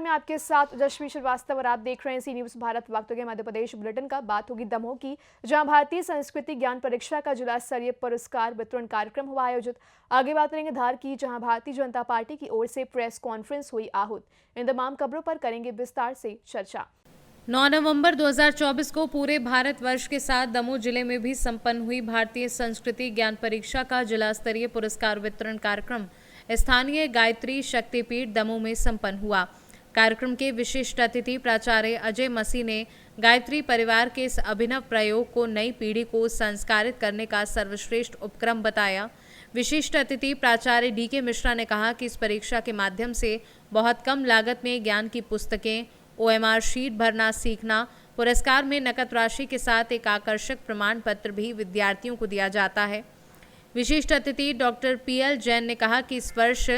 में आपके साथ यशस्वी श्रीवास्तव और आप देख रहे हैं सी न्यूज भारत। वक्त हो गया मध्य प्रदेश बुलेटिन का। बात होगी दमोह की, जहां भारतीय संस्कृति ज्ञान परीक्षा का जिला स्तरीय पुरस्कार वितरण कार्यक्रम हुआ आयोजित। आगे बात करेंगे धार की, जहां भारतीय जनता पार्टी की ओर से प्रेस कॉन्फ्रेंस हुई आहूत। इन तमाम खबरों पर करेंगे विस्तार से चर्चा। 9 नवंबर 2024 को पूरे भारतवर्ष के साथ दमोह जिले में भी संपन्न हुई भारतीय संस्कृति ज्ञान परीक्षा का जिला स्तरीय पुरस्कार वितरण कार्यक्रम स्थानीय गायत्री शक्तिपीठ दमोह में संपन्न हुआ। कार्यक्रम के विशिष्ट अतिथि प्राचार्य अजय मसीह ने गायत्री परिवार के इस अभिनव प्रयोग को नई पीढ़ी को संस्कारित करने का सर्वश्रेष्ठ उपक्रम बताया। विशिष्ट अतिथि प्राचार्य डीके मिश्रा ने कहा कि इस परीक्षा के माध्यम से बहुत कम लागत में ज्ञान की पुस्तकें, OMR शीट भरना सीखना, पुरस्कार में नकद राशि के साथ एक आकर्षक प्रमाण पत्र भी विद्यार्थियों को दिया जाता है। विशिष्ट अतिथि डॉक्टर PL जैन ने कहा कि इस वर्ष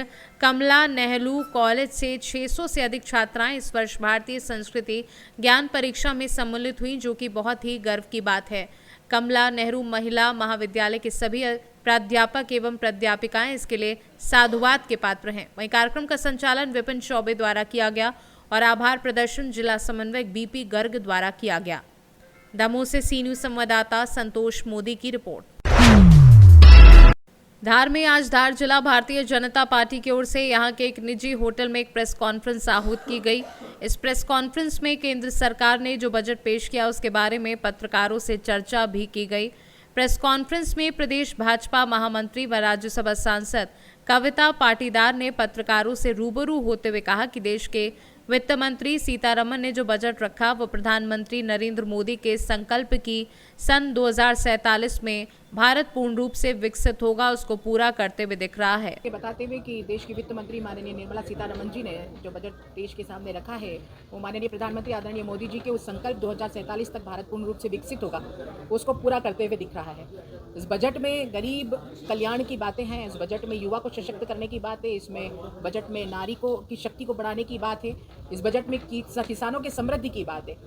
कमला नेहरू कॉलेज से 600 से अधिक छात्राएं इस वर्ष भारतीय संस्कृति ज्ञान परीक्षा में सम्मिलित हुई, जो कि बहुत ही गर्व की बात है। कमला नेहरू महिला महाविद्यालय के सभी प्राध्यापक एवं प्राध्यापिकाएं इसके लिए साधुवाद के पात्र हैं। वहीं कार्यक्रम का संचालन विपिन चौबे द्वारा किया गया और आभार प्रदर्शन जिला समन्वयक BP गर्ग द्वारा किया गया। दमोह से सी न्यूज संवाददाता संतोष मोदी की रिपोर्ट। धार में आज धार जिला भारतीय जनता पार्टी की ओर से यहां के एक निजी होटल में एक प्रेस कॉन्फ्रेंस आहूत की गई। इस प्रेस कॉन्फ्रेंस में केंद्र सरकार ने जो बजट पेश किया उसके बारे में पत्रकारों से चर्चा भी की गई। प्रेस कॉन्फ्रेंस में प्रदेश भाजपा महामंत्री व राज्यसभा सांसद कविता पाटीदार ने पत्रकारों से रूबरू होते हुए कहा कि देश के वित्त मंत्री सीतारमन ने जो बजट रखा वो प्रधानमंत्री नरेंद्र मोदी के संकल्प की सन 2047 में भारत पूर्ण रूप से विकसित होगा उसको पूरा करते हुए दिख रहा है। बताते हुए कि देश की वित्त मंत्री माननीय निर्मला सीतारमन जी ने जो बजट देश के सामने रखा है वो माननीय प्रधानमंत्री आदरणीय मोदी जी के उस संकल्प 2047 तक भारत पूर्ण रूप से विकसित होगा उसको पूरा करते हुए दिख रहा है। इस बजट में गरीब कल्याण की बातें हैं, इस बजट में युवा को सशक्त करने की बात है, इसमें बजट में नारी को की शक्ति को बढ़ाने की बात है, इस बजट में किसानों के समृद्धि की बात है।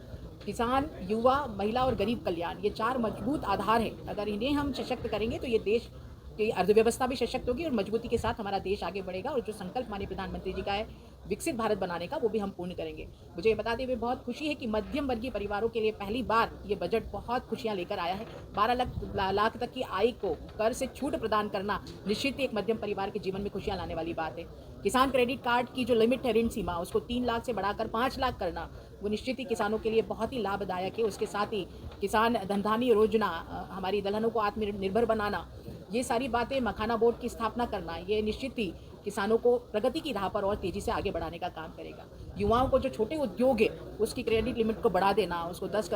किसान, युवा, महिला और गरीब कल्याण, ये चार मजबूत आधार हैं। अगर इन्हें हम सशक्त करेंगे तो ये देश की अर्थव्यवस्था भी सशक्त होगी और मजबूती के साथ हमारा देश आगे बढ़ेगा और जो संकल्प माननीय प्रधानमंत्री जी का है विकसित भारत बनाने का वो भी हम पूर्ण करेंगे। मुझे ये बताते हुए बहुत खुशी है कि मध्यम वर्गीय परिवारों के लिए पहली बार ये बजट बहुत खुशियां लेकर आया है। 12 लाख तक की आय को कर से छूट प्रदान करना निश्चित ही एक मध्यम परिवार के जीवन में खुशियां लाने वाली बात है। किसान क्रेडिट कार्ड की जो लिमिट है ऋण सीमा उसको 3 लाख से बढ़ाकर 5 लाख करना वो निश्चित ही किसानों के लिए बहुत ही लाभदायक है। उसके साथ ही किसान धनधानी योजना, हमारी दलहनों को आत्मनिर्भर बनाना, ये सारी बातें, मखाना बोर्ड की स्थापना करना, ये निश्चित ही किसानों को प्रगति की राह पर और तेजी से आगे बढ़ाने का काम करेगा। युवाओं को जो छोटे उद्योग है उसकी क्रेडिट लिमिट को बढ़ा देना, उसको 5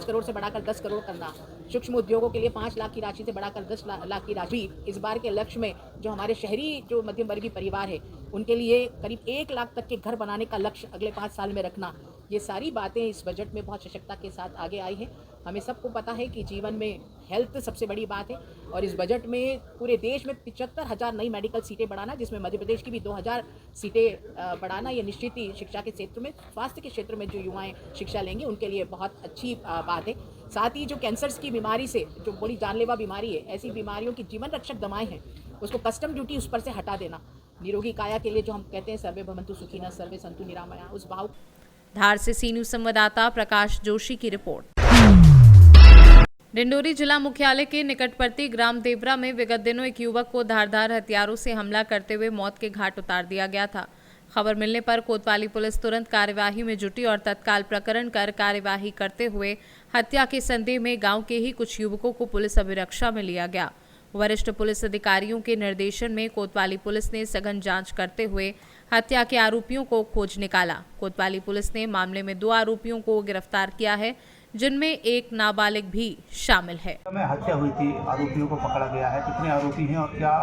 करोड़ से बढ़ाकर 10 करोड़ करना, सूक्ष्म उद्योगों के लिए 5 लाख की राशि से बढ़ाकर 10 लाख की राशि इस बार के लक्ष्य में जो हमारे शहरी जो मध्यम वर्गीय परिवार है उनके लिए करीब 1 लाख तक के घर बनाने का लक्ष्य अगले 5 साल में रखना, ये सारी बातें इस बजट में बहुत सशक्तता के साथ आगे आई है। हमें सबको पता है कि जीवन में हेल्थ सबसे बड़ी बात है और इस बजट में पूरे देश में 75,000 नई मेडिकल सीटें बढ़ाना, जिसमें मध्य प्रदेश की भी 2,000 सीटें बढ़ाना, ये निश्चित ही शिक्षा के क्षेत्र में, स्वास्थ्य के क्षेत्र में जो युवाएं शिक्षा लेंगे उनके लिए बहुत अच्छी बात है। साथ ही जो कैंसर्स की बीमारी से, जो बड़ी जानलेवा बीमारी है, ऐसी बीमारियों की जीवन रक्षक दवाएं हैं उसको कस्टम ड्यूटी उस पर से हटा देना, निरोगी काया के लिए जो हम कहते हैं सर्वे भवन्तु सुखिनः सर्वे सन्तु निरामया, उस भाव। धार से सी न्यूज संवाददाता प्रकाश जोशी की रिपोर्ट। डिंडोरी जिला मुख्यालय के निकटवर्ती ग्राम देवरा में विगत दिनों एक युवक को धारदार हथियारों से हमला करते हुए मौत के घाट उतार दिया गया था। खबर मिलने पर कोतवाली पुलिस तुरंत कार्यवाही में जुटी और तत्काल प्रकरण कर कार्यवाही करते हुए हत्या के संदेह में गांव के ही कुछ युवकों को पुलिस अभिरक्षा में लिया गया। वरिष्ठ पुलिस अधिकारियों के निर्देशन में कोतवाली पुलिस ने सघन जांच करते हुए हत्या के आरोपियों को खोज निकाला। कोतवाली पुलिस ने मामले में 2 आरोपियों को गिरफ्तार किया है, जिनमें एक नाबालिग भी शामिल है। हत्या हुई थी, आरोपियों को पकड़ा गया है। कितने आरोपी हैं और क्या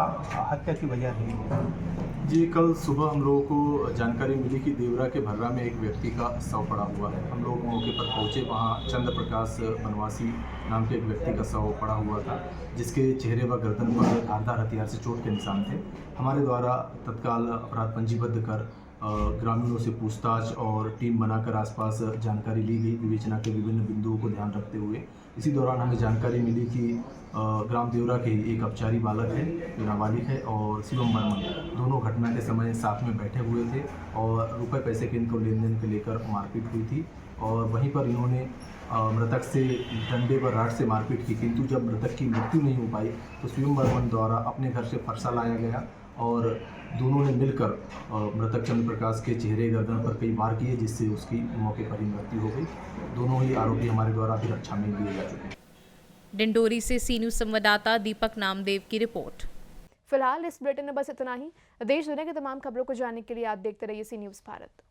हत्या की वजह थी? जी, कल सुबह हम लोगों को जानकारी मिली कि देवरा के भर्रा में एक व्यक्ति का शव पड़ा हुआ है। हम लोग मौके पर पहुंचे, वहां चंद्र प्रकाश बनवासी नाम के एक व्यक्ति का शव पड़ा हुआ था, जिसके चेहरे व गर्दन पर धारदार हथियार से चोट के निशान थे। हमारे द्वारा तत्काल अपराध पंजीबद्ध कर ग्रामीणों से पूछताछ और टीम बनाकर आसपास जानकारी ली गई विवेचना के विभिन्न बिंदुओं को ध्यान रखते हुए। इसी दौरान हमें जानकारी मिली कि ग्राम देवरा के ही एक अपचारी बालक है जो नाबालिग है और शिवम बर्मन दोनों घटना के समय साथ में बैठे हुए थे और रुपए पैसे के इनको लेन देन को लेकर मारपीट हुई थी और वहीं पर इन्होंने मृतक से डंडे व राड से मारपीट की, किंतु जब मृतक की मृत्यु नहीं हो पाई तो शिवम बर्मन द्वारा अपने घर से फरसा लाया गया और दोनों ने मिलकर मृतक चंद्र प्रकाश के चेहरे गर्दन पर कई वार किए, जिससे उसकी मौके पर ही मृत्यु हो गई। दोनों ही आरोपी हमारे द्वारा अभिरक्षा में लिए जा चुके हैं। डिंडोरी से सी न्यूज़ संवाददाता दीपक नामदेव की रिपोर्ट। फिलहाल इस बुलेटिन में बस इतना ही। देश दुनिया की तमाम खबरों को जानने के लिए आप देखते रहिए सी न्यूज़ भारत।